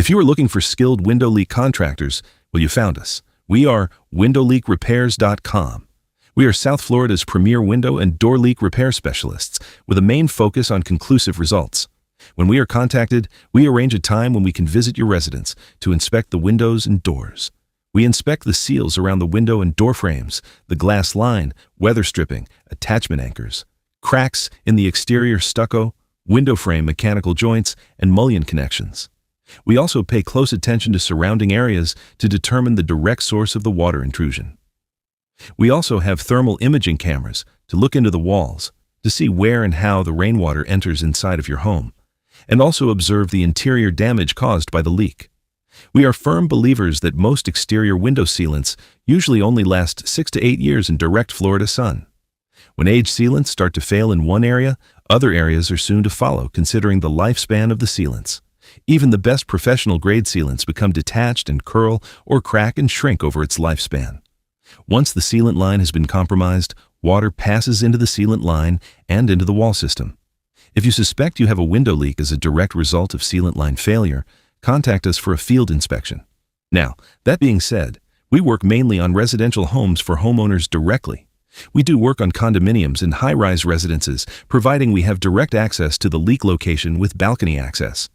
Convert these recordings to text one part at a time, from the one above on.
If you are looking for skilled window leak contractors, well, you found us. We are windowleakrepairs.com. We are South Florida's premier window and door leak repair specialists with a main focus on conclusive results. When we are contacted, we arrange a time when we can visit your residence to inspect the windows and doors. We inspect the seals around the window and door frames, the glass line, weather stripping, attachment anchors, cracks in the exterior stucco, window frame mechanical joints, and mullion connections. We also pay close attention to surrounding areas to determine the direct source of the water intrusion. We also have thermal imaging cameras to look into the walls to see where and how the rainwater enters inside of your home, and also observe the interior damage caused by the leak. We are firm believers that most exterior window sealants usually only last 6 to 8 years in direct Florida sun. When aged sealants start to fail in one area, other areas are soon to follow, considering the lifespan of the sealants. Even the best professional-grade sealants become detached and curl or crack and shrink over its lifespan. Once the sealant line has been compromised, water passes into the sealant line and into the wall system. If you suspect you have a window leak as a direct result of sealant line failure, contact us for a field inspection. Now, that being said, we work mainly on residential homes for homeowners directly. We do work on condominiums and high-rise residences, providing we have direct access to the leak location with balcony access.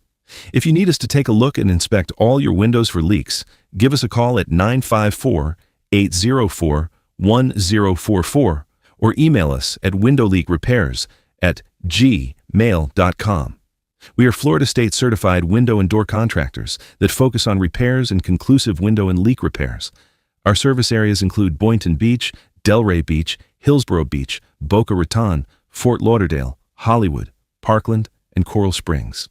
If you need us to take a look and inspect all your windows for leaks, give us a call at 954-804-1044 or email us at windowleakrepairs@gmail.com. We are Florida State certified window and door contractors that focus on repairs and conclusive window and leak repairs. Our service areas include Boynton Beach, Delray Beach, Hillsborough Beach, Boca Raton, Fort Lauderdale, Hollywood, Parkland, and Coral Springs.